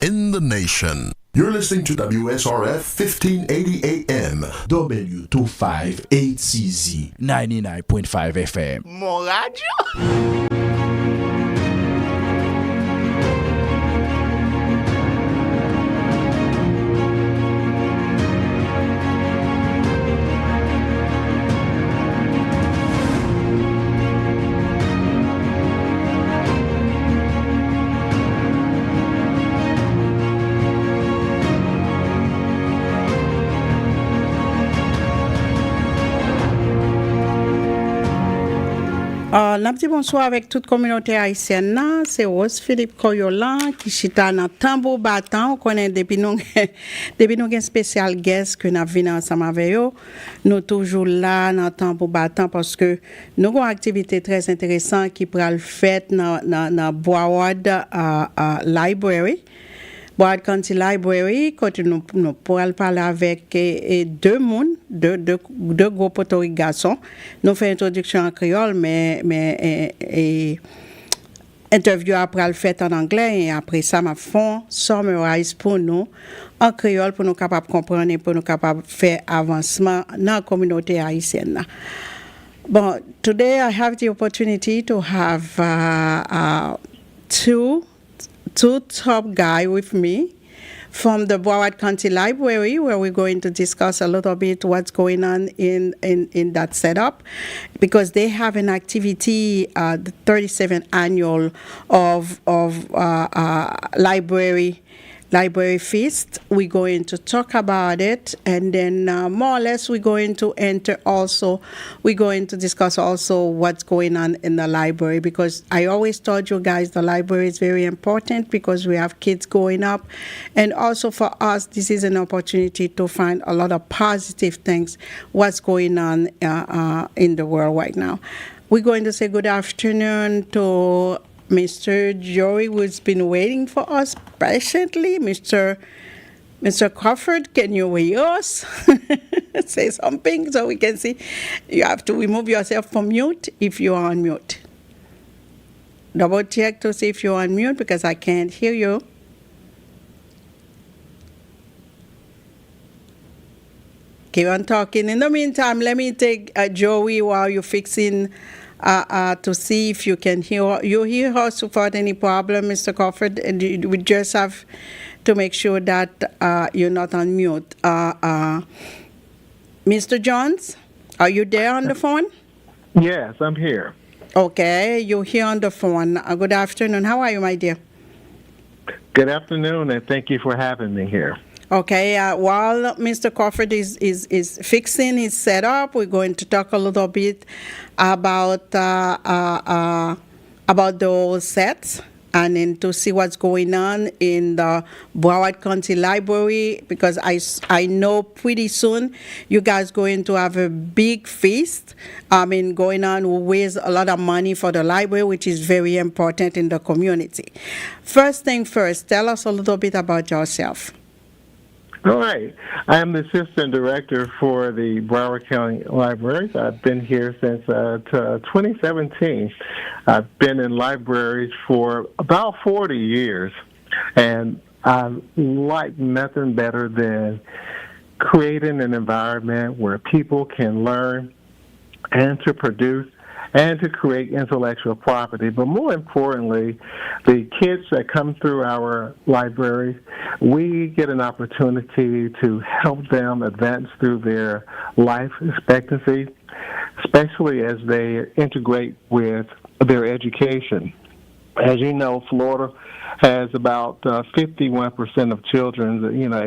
in the nation. You're listening to WSRF 1580 AM. W258CZ 99.5 FM. Mon radio. N'a petit bonsoir avec toute communauté haïtienne là, c'est Rose Philippe Koyolan qui chita dans tambour battant, on connaît depuis nous depuis nous un spécial guest que n'a venu ensemble avec eux. Nous toujours là dans tambour battant parce que nous avons une activité très intéressante qui pourra le faire dans Broward Library. Broward County Library, quand nous pourrons parler avec deux gros poteaux garçons. Nous faisons introduction en créole, mais interview après le fait en anglais et après ça, m'a fond summarize pour nous en créole pour nous capables de comprendre et pour nous capables de faire avancement dans la communauté haïtienne. Bon, today I have the opportunity to have two top guys with me from the Broward County Library, where we're going to discuss a little bit what's going on in that setup, because they have an activity, the 37th annual of library feast. We're going to talk about it, and then more or less we're going to discuss also what's going on in the library, because I always told you guys the library is very important because we have kids growing up, and also for us this is an opportunity to find a lot of positive things what's going on in the world right now. We're going to say good afternoon to Mr. Joey, who's been waiting for us patiently. Mr. Crawford, can you hear us? Say something so we can see. You have to remove yourself from mute if you are on mute. Double check to see if you're on mute because I can't hear you. Keep on talking. In the meantime, let me take Joey while you're fixing to see if you can hear us without any problem, Mr. Crawford. And we just have to make sure that you're not on mute. Mr. Jones, are you there on the phone? Yes, I'm here. Okay, you're here on the phone. Good afternoon. How are you, my dear? Good afternoon, and thank you for having me here. Okay, while Mr. Crawford is fixing his setup, we're going to talk a little bit about those sets and then to see what's going on in the Broward County Library, because I know pretty soon you guys going to have a big feast. Going on will raise a lot of money for the library, which is very important in the community. First thing first, tell us a little bit about yourself. All right. I am the assistant director for the Broward County Libraries. I've been here since 2017. I've been in libraries for about 40 years, and I like nothing better than creating an environment where people can learn and to produce and to create intellectual property. But more importantly, the kids that come through our libraries, we get an opportunity to help them advance through their life expectancy, especially as they integrate with their education. As you know, Florida has about 51% of children,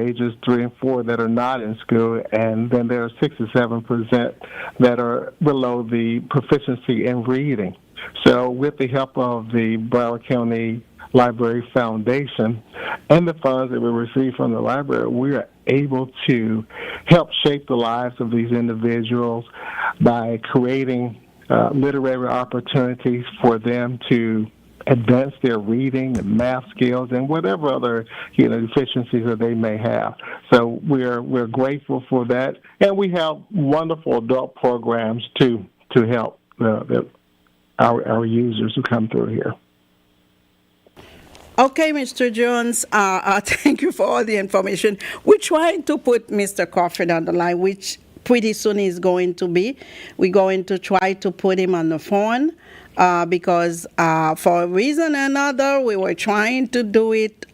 ages 3 and 4 that are not in school, and then there are 67% that are below the proficiency in reading. So with the help of the Broward County Library Foundation and the funds that we receive from the library, we are able to help shape the lives of these individuals by creating literary opportunities for them to advance their reading and math skills and whatever other deficiencies that they may have. So we're grateful for that, and we have wonderful adult programs to help our users who come through here. Okay, Mr. Jones, thank you for all the information. We're trying to put Mr. Crawford on the line, which pretty soon is going to be. We're going to try to put him on the phone because for a reason or another, we were trying to do it.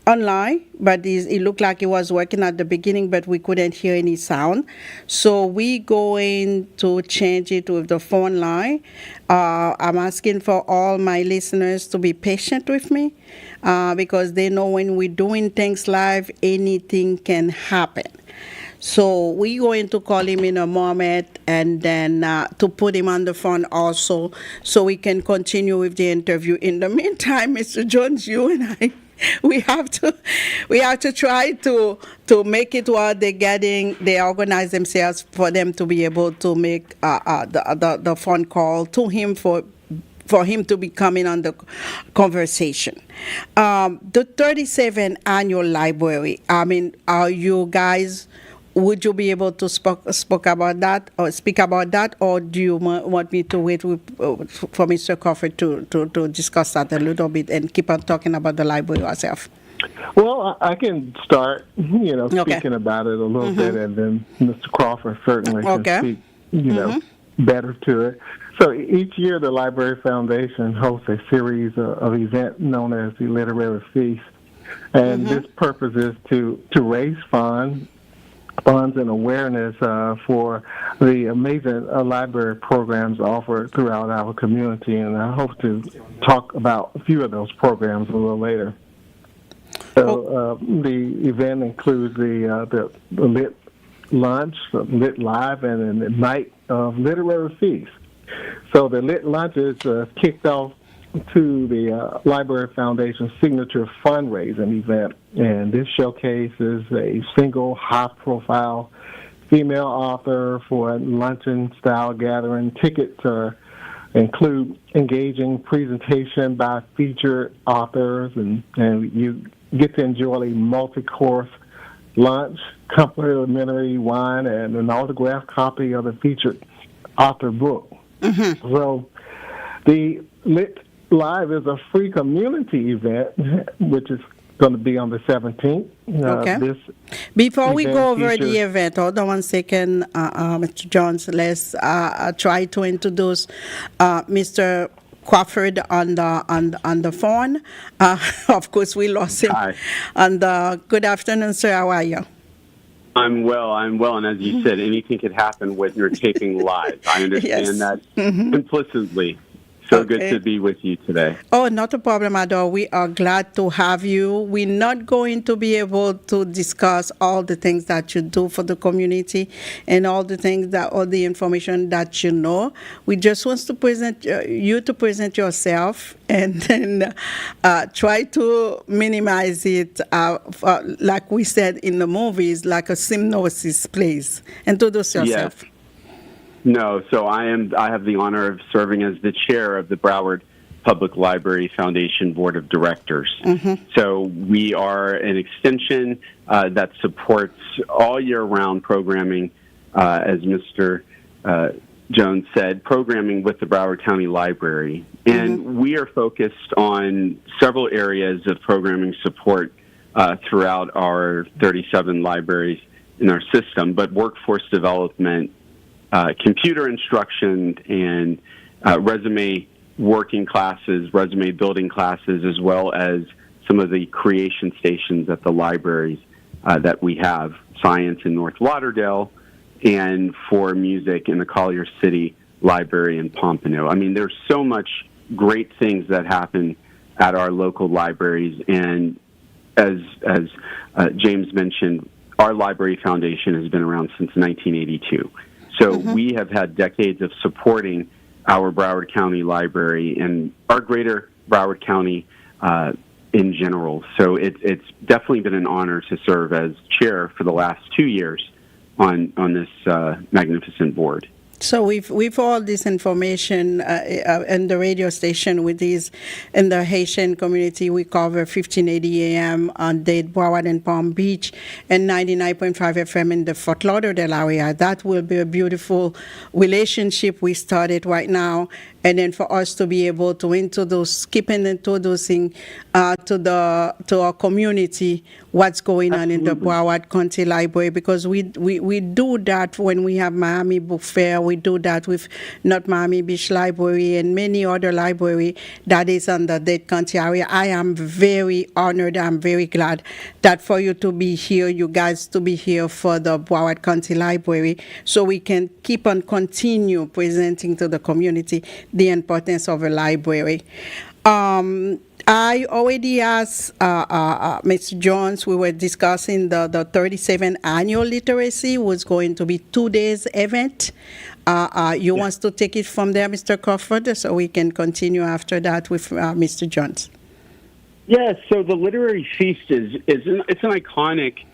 Online, but it looked like it was working at the beginning, but we couldn't hear any sound. So we going to change it with the phone line. I'm asking for all my listeners to be patient with me because they know when we're doing things live, anything can happen. So we're going to call him in a moment and then to put him on the phone also so we can continue with the interview. In the meantime, Mr. Jones, you and I, we have to try to make it while they organize themselves for them to be able to make the phone call to him for him to be coming on the conversation. The 37th annual library, I mean, are you guys, would you be able to speak about that, or do you want me to wait for Mr. Crawford to discuss that a little bit and keep on talking about the library yourself? Well, I can start, speaking about it a little bit, and then Mr. Crawford certainly can speak, better to it. So each year, the Library Foundation hosts a series of events known as the Literary Feast, and this purpose is to raise funds and awareness for the amazing library programs offered throughout our community, and I hope to talk about a few of those programs a little later. So the event includes the Lit Lunch, Lit Live, and the Night of Literary Feast. So the Lit Lunch is kicked off to the Library Foundation's signature fundraising event, and this showcases a single high-profile female author for a luncheon-style gathering. Tickets include engaging presentation by featured authors, and you get to enjoy a multi-course lunch, complimentary wine, and an autographed copy of the featured author book. So the Lit Live is a free community event, which is going to be on the 17th. Before we go over the event, hold on 1 second, Mr. Jones. Let's try to introduce Mr. Crawford on the phone. Of course, we lost him. Hi. And good afternoon, sir. How are you? I'm well, and as you said, anything could happen when you're taping live. I understand that implicitly. So good to be with you today. Oh, not a problem at all. We are glad to have you. We're not going to be able to discuss all the things that you do for the community and all the information that you know. We just want to present you to present yourself and then try to minimize it, like we said in the movies, like a synopsis, please. Introduce yourself. Yes. No, so I have the honor of serving as the chair of the Broward Public Library Foundation Board of Directors. So we are an extension that supports all year-round programming, as Mr. Jones said, programming with the Broward County Library. And we are focused on several areas of programming support throughout our 37 libraries in our system, but workforce development, computer instruction, and resume working classes, resume building classes, as well as some of the creation stations at the libraries that we have, science in North Lauderdale, and for music in the Collier City Library in Pompano. I mean, there's so much great things that happen at our local libraries, and as James mentioned, our Library Foundation has been around since 1982. So we have had decades of supporting our Broward County Library and our greater Broward County in general. So it's definitely been an honor to serve as chair for the last 2 years on this magnificent board. So we've all this information in the radio station with these in the Haitian community. We cover 1580 AM on Dade, Broward, and Palm Beach, and 99.5 FM in the Fort Lauderdale area. That will be a beautiful relationship we started right now. and then for us to be able to keep introducing to our community what's going on in the Broward County Library, because we do that when we have Miami Book Fair. We do that with North Miami Beach Library and many other library that is in the Dade County area. I am very honored. I'm very glad that for you to be here, you guys to be here for the Broward County Library, so we can keep on continue presenting to the community the importance of a library. I already asked Mr. Jones, we were discussing the 37th annual literacy was going to be 2 days event. You want to take it from there, Mr. Crawford, so we can continue after that with Mr. Jones. Yes, so the Literary Feast it's an iconic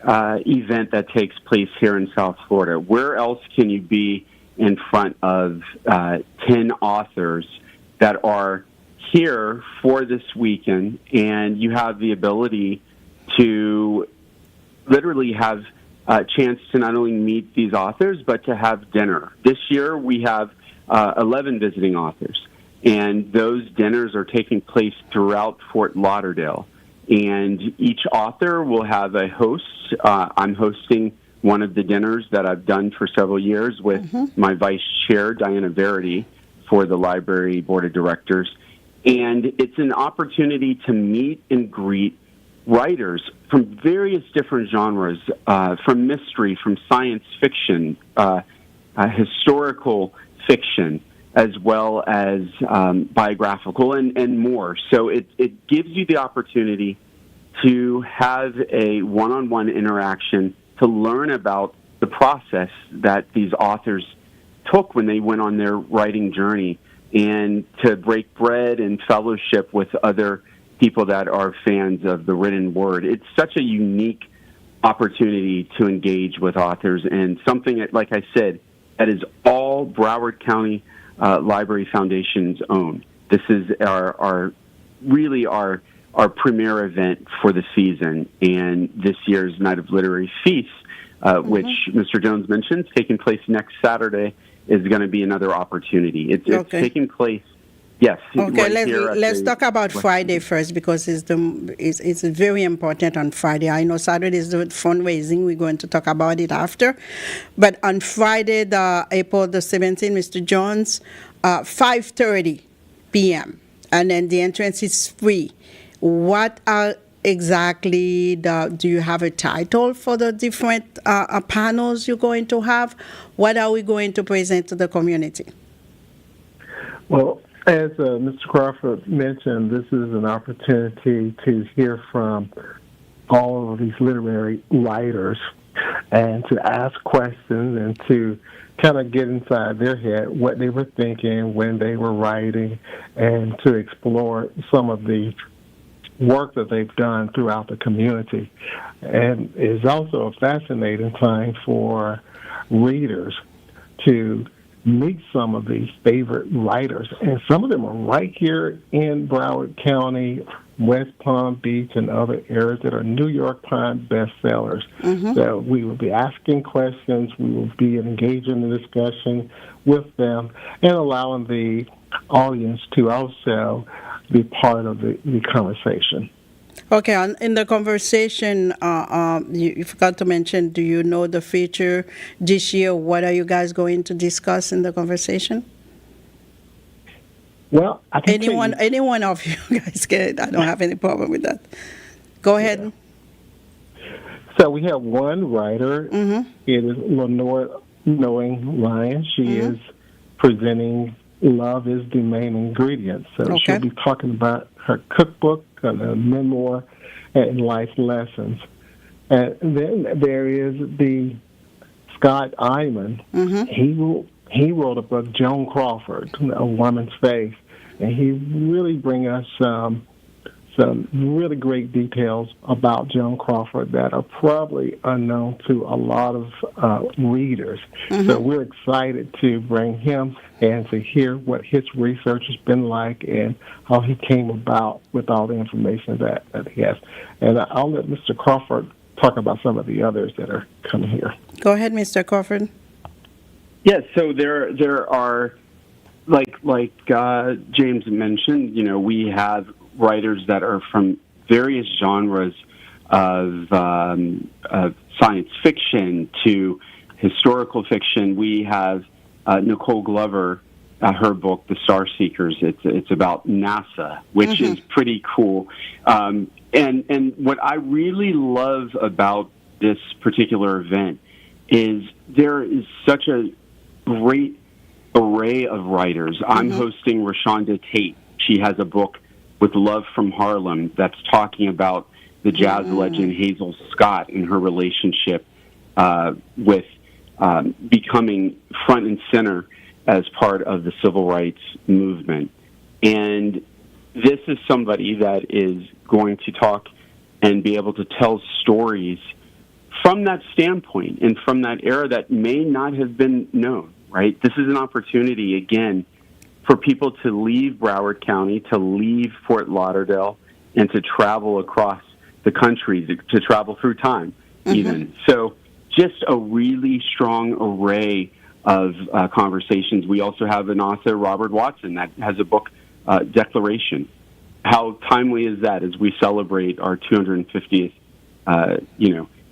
event that takes place here in South Florida. Where else can you be in front of 10 authors that are here for this weekend, and you have the ability to literally have a chance to not only meet these authors, but to have dinner. This year we have 11 visiting authors, and those dinners are taking place throughout Fort Lauderdale. And each author will have a host. I'm hosting one of the dinners that I've done for several years with my vice chair, Diana Verity, for the Library Board of Directors. And it's an opportunity to meet and greet writers from various different genres, from mystery, from science fiction, historical fiction, as well as biographical and more. So it gives you the opportunity to have a one-on-one interaction to learn about the process that these authors took when they went on their writing journey, and to break bread and fellowship with other people that are fans of the written word. It's such a unique opportunity to engage with authors, and something that, like I said, that is all Broward County Library Foundation's own. This is our premier event for the season, and this year's Night of Literary Feast, which Mr. Jones mentioned, taking place next Saturday, is going to be another opportunity. It's taking place. Yes. Okay, right let's talk about Friday first, because it's very important on Friday. I know Saturday is the fundraising. We're going to talk about it after. But on Friday, April the 17th, Mr. Jones, 5:30 p.m. And then the entrance is free. What are exactly do you have a title for the different panels you're going to have? What are we going to present to the community? Well, as Mr. Crawford mentioned, this is an opportunity to hear from all of these literary writers and to ask questions and to kind of get inside their head what they were thinking when they were writing, and to explore some of the work that they've done throughout the community. And it's also a fascinating time for readers to meet some of these favorite writers. And some of them are right here in Broward County, West Palm Beach, and other areas that are New York Times bestsellers. So we will be asking questions, we will be engaging in discussion with them, and allowing the audience to also be part of the conversation. Okay, in the conversation, you forgot to mention, do you know the feature this year? What are you guys going to discuss in the conversation? Well, I can any one of you guys can. I don't have any problem with that. Go ahead. Yeah. So we have one writer. It is Lenore Knowing Ryan. She is presenting Love is the Main Ingredient. So she'll be talking about her cookbook, a memoir, and life lessons. And then there is the Scott Iman. He wrote a book, Joan Crawford, A Woman's Faith, and he really brings us some really great details about Joan Crawford that are probably unknown to a lot of readers. So we're excited to bring him and to hear what his research has been like and how he came about with all the information that he has. And I'll let Mr. Crawford talk about some of the others that are coming here. Go ahead, Mr. Crawford. Yes, so there are like James mentioned, we have writers that are from various genres of science fiction to historical fiction. We have Nicole Glover, her book, The Star Seekers. It's about NASA, which is pretty cool. And what I really love about this particular event is there is such a great array of writers. I'm hosting Rashonda Tate. She has a book with Love from Harlem that's talking about the jazz legend Hazel Scott and her relationship with becoming front and center as part of the civil rights movement. And this is somebody that is going to talk and be able to tell stories from that standpoint and from that era that may not have been known, right? This is an opportunity, again, for people to leave Broward County, to leave Fort Lauderdale, and to travel across the country, to travel through time, even. So just a really strong array of conversations. We also have an author, Robert Watson, that has a book, Declaration. How timely is that as we celebrate our 250th,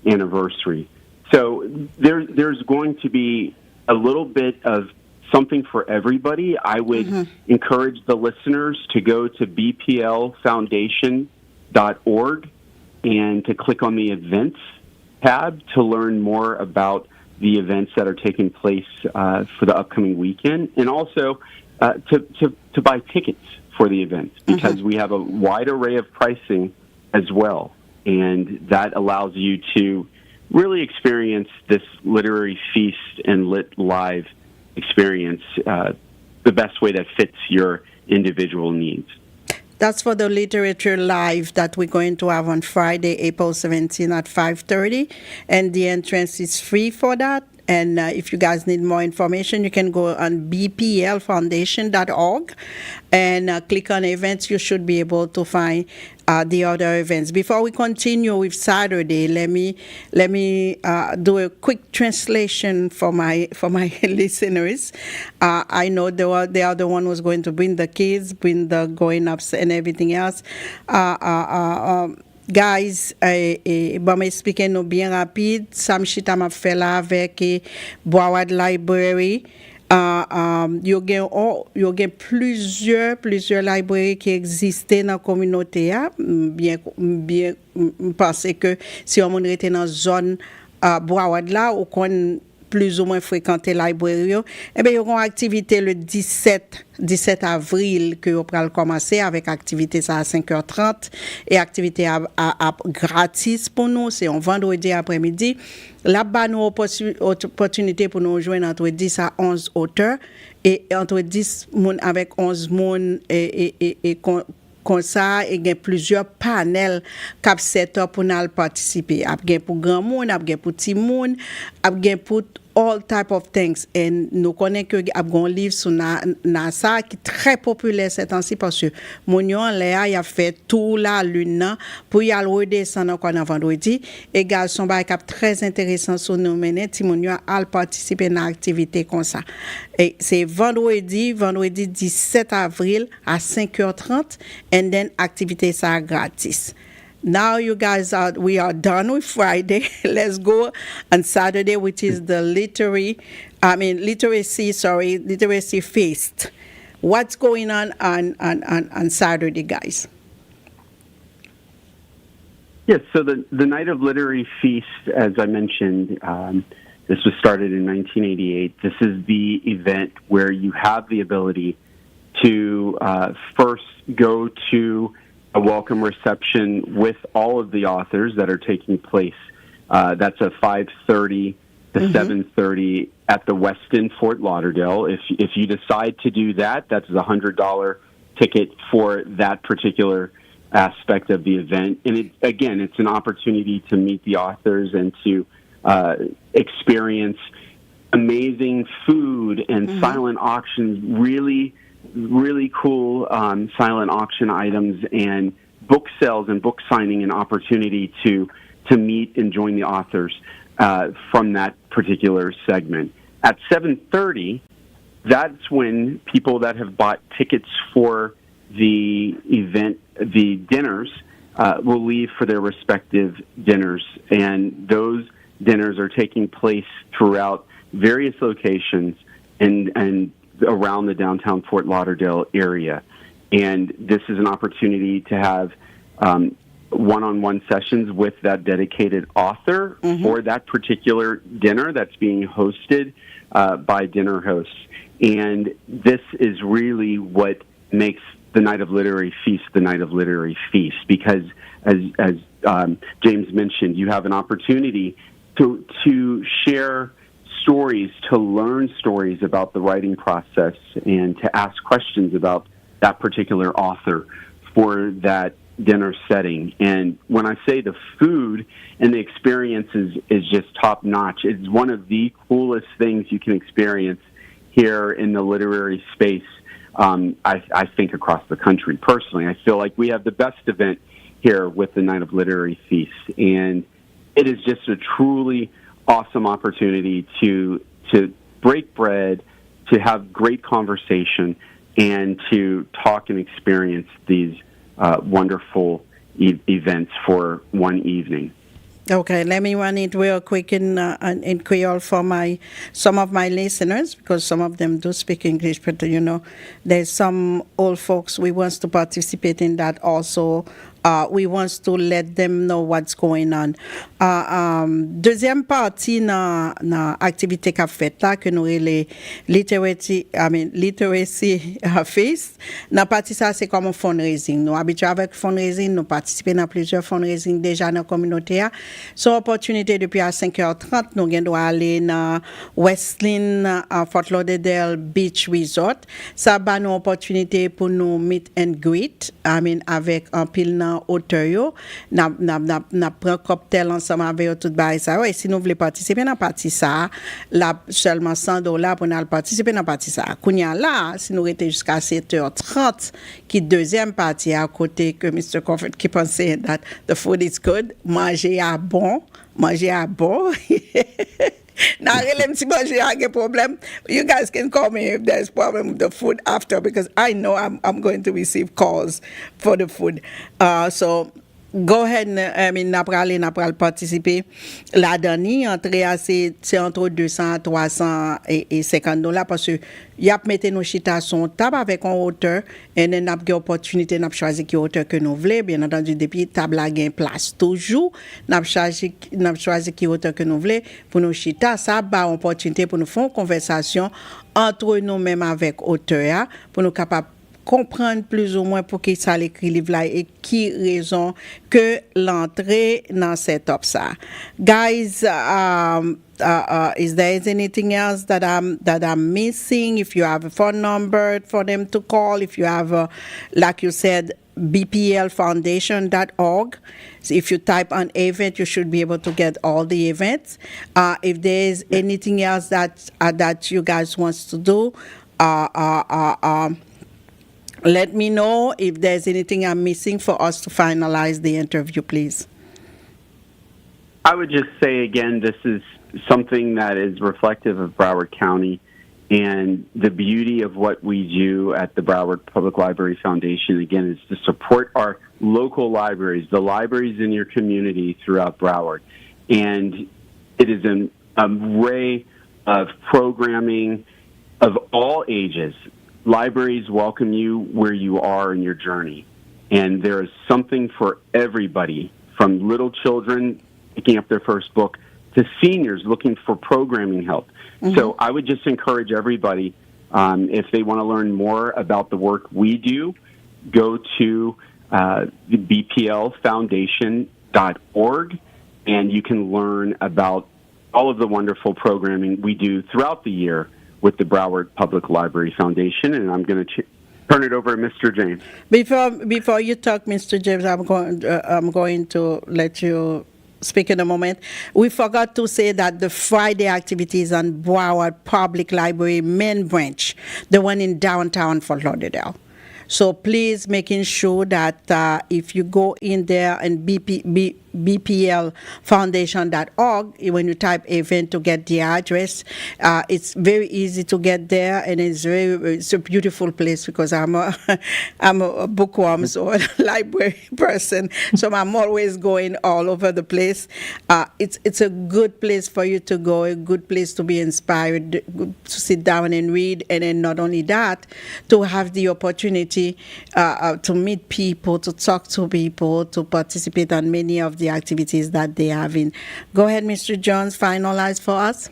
anniversary? So there's going to be a little bit of something for everybody. I would encourage the listeners to go to bplfoundation.org and to click on the events tab to learn more about the events that are taking place for the upcoming weekend, and also to buy tickets for the events, because we have a wide array of pricing as well, and that allows you to really experience this literary feast and lit live experience the best way that fits your individual needs. That's for the literature live that we're going to have on Friday, April 17 at 5:30, and the entrance is free for that. And if you guys need more information, you can go on bplfoundation.org and click on events. You should be able to find the other events. Before we continue with Saturday, let me do a quick translation for my listeners. I know they are the one who's going to bring the kids, bring the going ups and everything else. Guys, bon m'expliquer nous bien rapide, ça m'chita m'a fait là avec Broward Library. Yo gen plusieurs librairies qui existent dans la communauté. Bien parce que si on était dans zone Broward là, ou qu'on plus ou moins fréquenter la librairie, eh bien, il y aura une activité le 17 avril que vous pourrez commencer avec activité ça à 5h30 et activité à gratis pour nous, c'est un vendredi après-midi. Là-bas, nous avons opportunité pour nous rejoindre entre 10 à 11 auteurs et entre 10 moun avec 11 moun et comme ça, il y a plusieurs panels qui ont set up pour nous participer. Il y a pour grand monde, il y a pour petit monde, il y a pour all type of things. Et nous connaissons que il y a un livre sur NASA qui est très populaire ces temps-ci parce que Mounion Léa a fait tout la lune pour y aller redescendre encore dans vendredi. Et garçon ba cap très intéressant sur nous mener Timounio a participer dans activité comme ça. Et c'est vendredi 17 avril à 5h30 and then activité ça gratis. Now you guys we are done with Friday. Let's go on Saturday, which is the literacy feast. What's going on Saturday, guys? Yes, so the Night of Literary Feast, as I mentioned, this was started in 1988. This is the event where you have the ability to first go to a welcome reception with all of the authors that are taking place. That's a 5:30 to 7:30 at the Westin Fort Lauderdale. If you decide to do that, that's a $100 ticket for that particular aspect of the event. And it's an opportunity to meet the authors and to experience amazing food and silent auctions, really cool silent auction items and book sales and book signing, and opportunity to meet and join the authors from that particular segment. At 7:30, that's when people that have bought tickets for the event, the dinners, will leave for their respective dinners. And those dinners are taking place throughout various locations and around the downtown Fort Lauderdale area. And this is an opportunity to have one-on-one sessions with that dedicated author for that particular dinner that's being hosted by dinner hosts. And this is really what makes the Night of Literary Feast the Night of Literary Feast, because as James mentioned, you have an opportunity to share stories, to learn stories about the writing process, and to ask questions about that particular author for that dinner setting. And when I say the food and the experience is just top notch, it's one of the coolest things you can experience here in the literary space. I think across the country. Personally, I feel like we have the best event here with the Night of Literary Feast, and it is just a truly awesome opportunity to break bread, to have great conversation, and to talk and experience these wonderful events for one evening. Okay, let me run it real quick in Creole for some of my listeners, because some of them do speak English, but there's some old folks we want to participate in that also. We want to let them know what's going on. Deuxième partie dans activité qu'a fait là que nous les literacy feast. Dans partie ça c'est comme un fundraising. Nous habitués avec fundraising, nous participons dans plusieurs fundraising déjà dans la communauté. So opportunité depuis à 5h30 nous doit aller dans Westlin Fort Lauderdale Beach Resort. Ça ba nous opportunité pour nous meet and greet. Avec un pile auteur yo n'a prend cocktail ensemble avec tout bail ça. Et si nous voulons participer dans partie ça, là seulement $100 pour nous participer dans partie ça. Kounya là, si nous rester jusqu'à 7h30 qui deuxième partie à côté que Mr. Crawford keep on saying that the food is good, manger à bon. Now, problem. You guys can call me if there's problem with the food after, because I know I'm going to receive calls for the food. So go ahead. N'a participer. La dernière entrée c'est entre 200 300 et $50 parce que y a mettre nos chita son table avec un auteur et n'a pas opportunité n'a choisir qui auteur que nous voulons, bien entendu depuis table a gain place toujours n'a choisir qui auteur que nous voulons pour nos chita, ça ba opportunité pour nous faire une conversation entre nous même avec auteur pour nous capable comprendre plus ou moins pour qui ça l'écrit livre là et qui raison que l'entrée dans setup ça. Guys, is there anything else that I'm missing? If you have a phone number for them to call, if you have like you said bplfoundation.org. So if you type on event, you should be able to get all the events. If there's anything else that you guys wants to do, let me know if there's anything I'm missing for us to finalize the interview, please. I would just say again, this is something that is reflective of Broward County and the beauty of what we do at the Broward Public Library Foundation, again, is to support our local libraries, the libraries in your community throughout Broward. And it is an array of programming of all ages. Libraries welcome you where you are in your journey. And there is something for everybody, from little children picking up their first book to seniors looking for programming help. Mm-hmm. So I would just encourage everybody, if they want to learn more about the work we do, go to the bplfoundation.org, and you can learn about all of the wonderful programming we do throughout the year with the Broward Public Library Foundation. And I'm going to turn it over to Mr. James. Before you talk, Mr. James, I'm going to let you speak in a moment. We forgot to say that the Friday activities on Broward Public Library main branch, the one in downtown Fort Lauderdale. So please making sure that if you go in there and bplfoundation.org. When you type event to get the address, it's very easy to get there, and it's a beautiful place because I'm a I'm a bookworm, so a library person, so I'm always going all over the place. It's a good place for you to go, a good place to be inspired, to sit down and read, and then not only that, to have the opportunity to meet people, to talk to people, to participate on many of the activities that they have in. Go ahead, Mr. Jones, finalize for us.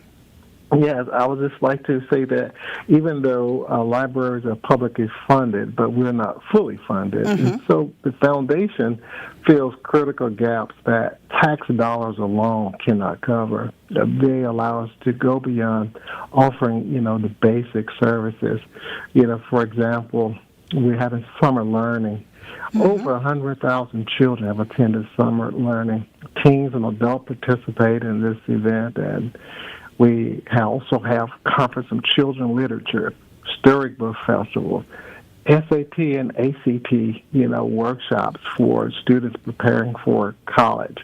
Yes, I would just like to say that even though libraries are publicly funded, but we're not fully funded, and so the foundation fills critical gaps that tax dollars alone cannot cover. They allow us to go beyond offering, the basic services. For example, we're having summer learning. Over 100,000 children have attended summer learning. Teens and adults participate in this event, and we also have Conference of Children Literature, Story Book Festival, SAT and ACT, workshops for students preparing for college.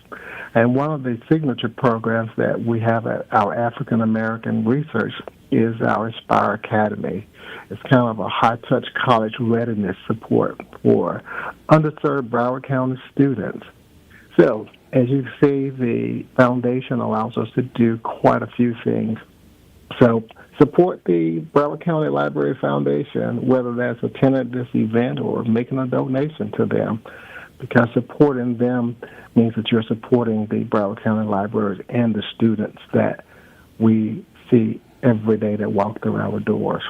And one of the signature programs that we have at our African American research is our Aspire Academy. It's kind of a high-touch college readiness support for underserved Broward County students. So, as you see, the foundation allows us to do quite a few things. So support the Broward County Library Foundation, whether that's attending this event or making a donation to them, because supporting them means that you're supporting the Broward County Libraries and the students that we see every day that walk through our doors.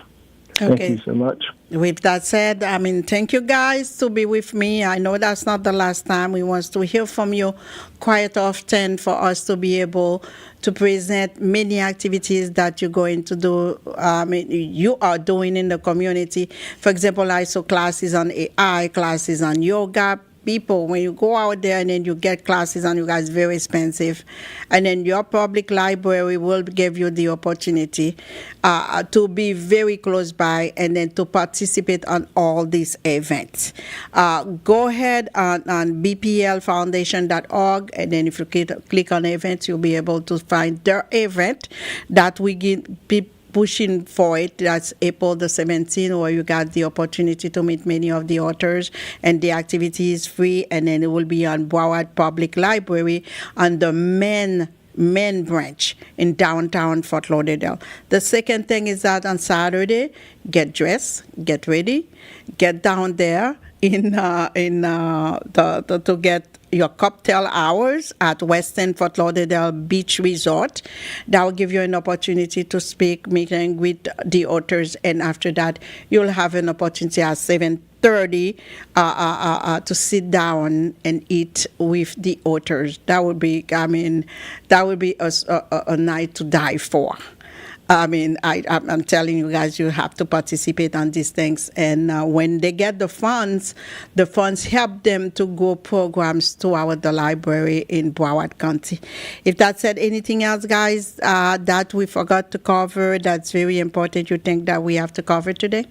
Okay. Thank you so much. With that said, thank you guys to be with me. I know that's not the last time. We want to hear from you quite often for us to be able to present many activities that you're going to do, you are doing in the community. For example, I saw classes on AI, classes on yoga. People, when you go out there and then you get classes and you guys very expensive, and then your public library will give you the opportunity to be very close by and then to participate on all these events. Go ahead on bplfoundation.org, and then if you click on events, you'll be able to find their event that we give people pushing for it. That's April the 17th, where you got the opportunity to meet many of the authors, and the activity is free, and then it will be on Broward Public Library on the main branch in downtown Fort Lauderdale. The second thing is that on Saturday, get dressed, get ready, get down there to get your cocktail hours at Western Fort Lauderdale Beach Resort. That will give you an opportunity to speak, meeting with the authors, and after that, you'll have an opportunity at 7:30 to sit down and eat with the authors. That would be, a night to die for. I'm telling you guys, you have to participate on these things. And when they get the funds help them to go programs throughout the library in Broward County. If that said, anything else, guys, that we forgot to cover, that's very important, you think that we have to cover today?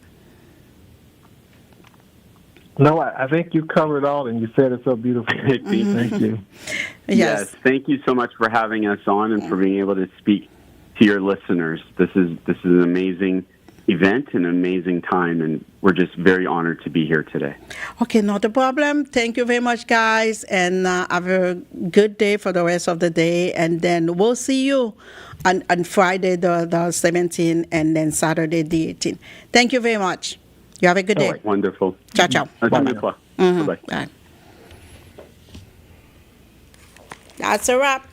No, I think you covered all, and you said it so beautifully. Thank you. Yes, thank you so much for having us on and for being able to speak to your listeners. This is an amazing event, an amazing time, and we're just very honored to be here today. Okay, not a problem. Thank you very much, guys, and have a good day for the rest of the day, and then we'll see you on Friday the 17th, and then Saturday the 18th. Thank you very much. You have a good day. Right. Wonderful. Ciao, ciao. Bye-bye. Bye. That's a wrap.